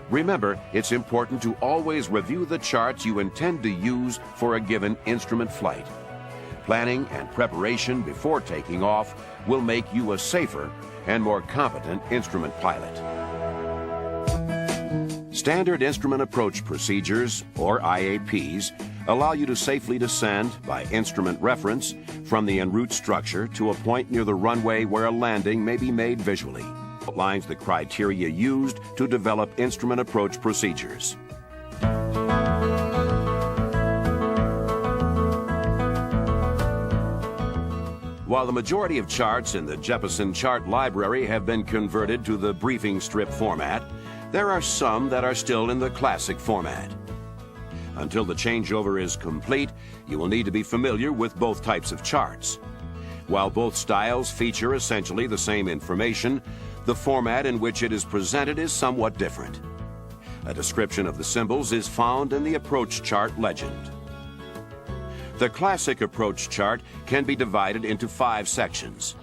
Remember, it's important to always review the charts you intend to use for a given instrument flight. Planning and preparation before taking off will make you a safer and more competent instrument pilot. Standard Instrument Approach Procedures, or IAPs, allow you to safely descend by instrument reference from the en route structure to a point near the runway where a landing may be made visually. Outlines the criteria used to develop instrument approach procedures. While the majority of charts in the Jeppesen chart library have been converted to the briefing strip format, there are some that are still in the classic format. Until the changeover is complete, you will need to be familiar with both types of charts. While both styles feature essentially the same information, the format in which it is presented is somewhat different. A description of the symbols is found in the approach chart legend. The classic approach chart can be divided into 5 sections: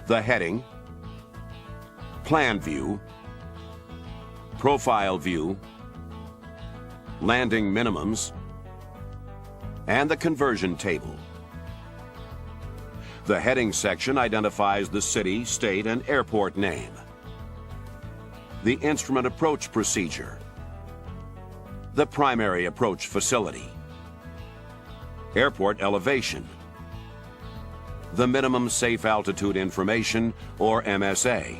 the heading, plan view, profile view, landing minimums, and the conversion table. The heading section identifies the city, state, and airport name. The instrument approach procedure. The primary approach facility. Airport elevation. The minimum safe altitude information, or MSA.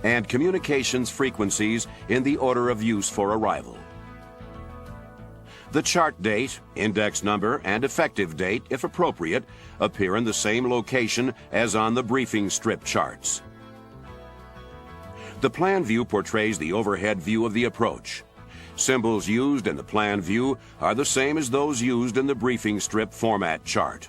And communications frequencies in the order of use for arrival. The chart date, index number, and effective date, if appropriate, appear in the same location as on the briefing strip charts. The plan view portrays the overhead view of the approach. Symbols used in the plan view are the same as those used in the briefing strip format chart.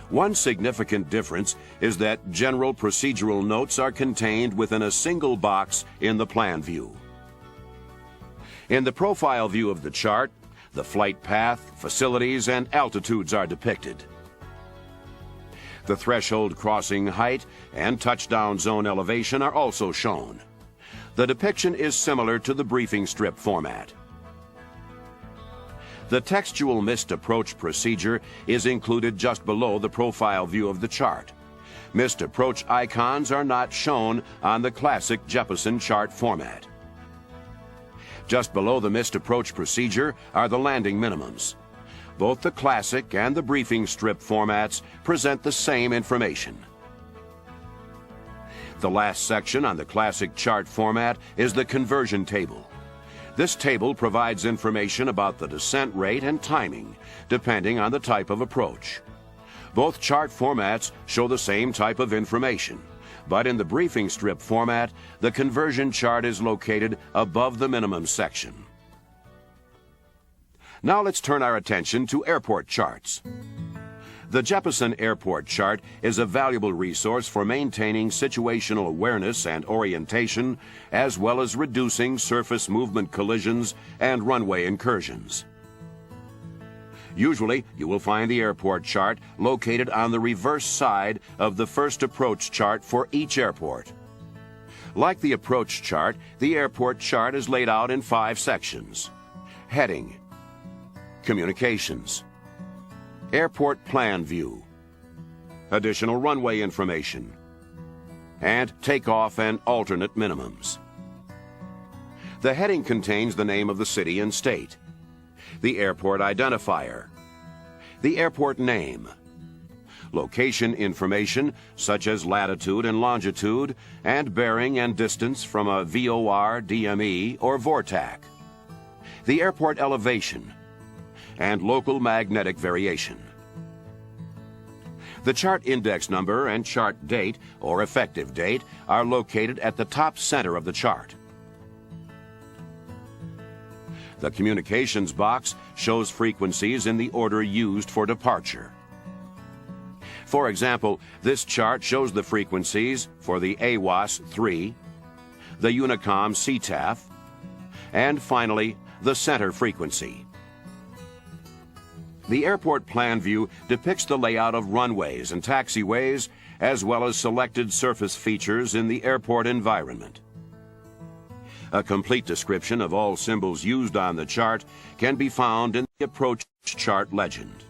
One significant difference is that general procedural notes are contained within a single box in the plan view. In the profile view of the chart, the flight path, facilities, and altitudes are depicted. The threshold crossing height and touchdown zone elevation are also shown. The depiction is similar to the briefing strip format. The textual missed approach procedure is included just below the profile view of the chart. Missed approach icons are not shown on the classic Jeppesen chart format. Just below the missed approach procedure are the landing minimums. Both the classic and the briefing strip formats present the same information. The last section on the classic chart format is the conversion table. This table provides information about the descent rate and timing, depending on the type of approach. Both chart formats show the same type of information, but in the briefing strip format, the conversion chart is located above the minimum section. Now let's turn our attention to airport charts. The Jeppesen Airport Chart is a valuable resource for maintaining situational awareness and orientation, as well as reducing surface movement collisions and runway incursions. Usually, you will find the airport chart located on the reverse side of the first approach chart for each airport. Like the approach chart, the airport chart is laid out in 5 sections: heading, communications, airport plan view, additional runway information, and takeoff and alternate minimums. The heading contains the name of the city and state, the airport identifier, the airport name, location information such as latitude and longitude, and bearing and distance from a VOR, DME, or VORTAC, the airport elevation, and local magnetic variation. The chart index number and chart date, or effective date, are located at the top center of the chart. The communications box shows frequencies in the order used for departure. For example, this chart shows the frequencies for the AWAS-3, the Unicom CTAF, and finally, the center frequency. The airport plan view depicts the layout of runways and taxiways, as well as selected surface features in the airport environment. A complete description of all symbols used on the chart can be found in the approach chart legend.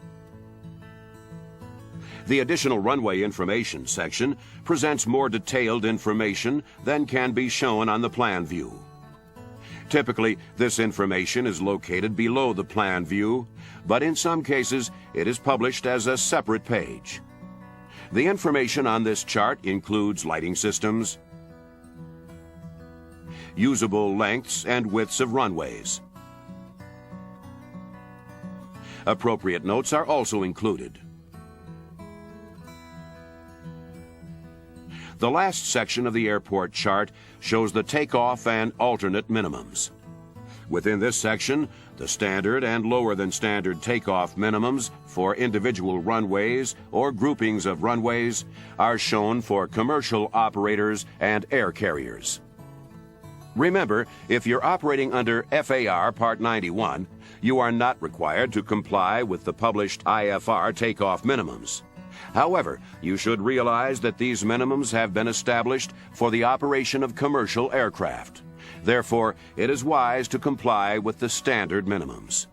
The additional runway information section presents more detailed information than can be shown on the plan view. Typically, this information is located below the plan view, but in some cases, it is published as a separate page. The information on this chart includes lighting systems, usable lengths and widths of runways. Appropriate notes are also included. The last section of the airport chart shows the takeoff and alternate minimums. Within this section, the standard and lower than standard takeoff minimums for individual runways or groupings of runways are shown for commercial operators and air carriers. Remember, if you're operating under FAR Part 91, you are not required to comply with the published IFR takeoff minimums. However, you should realize that these minimums have been established for the operation of commercial aircraft. Therefore, it is wise to comply with the standard minimums.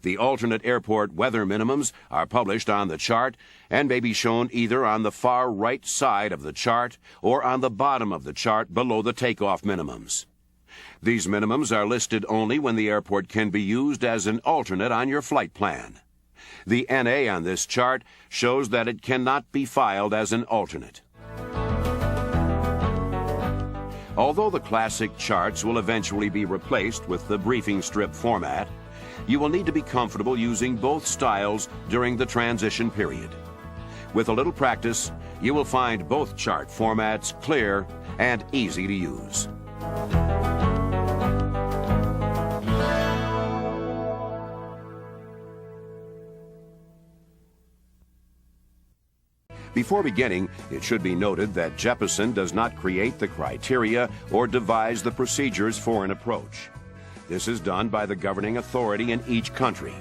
The alternate airport weather minimums are published on the chart and may be shown either on the far right side of the chart or on the bottom of the chart below the takeoff minimums. These minimums are listed only when the airport can be used as an alternate on your flight plan. The NA on this chart shows that it cannot be filed as an alternate. Although the classic charts will eventually be replaced with the briefing strip format, you will need to be comfortable using both styles during the transition period. With a little practice, you will find both chart formats clear and easy to use. Before beginning, it should be noted that Jeppesen does not create the criteria or devise the procedures for an approach. This is done by the governing authority in each country.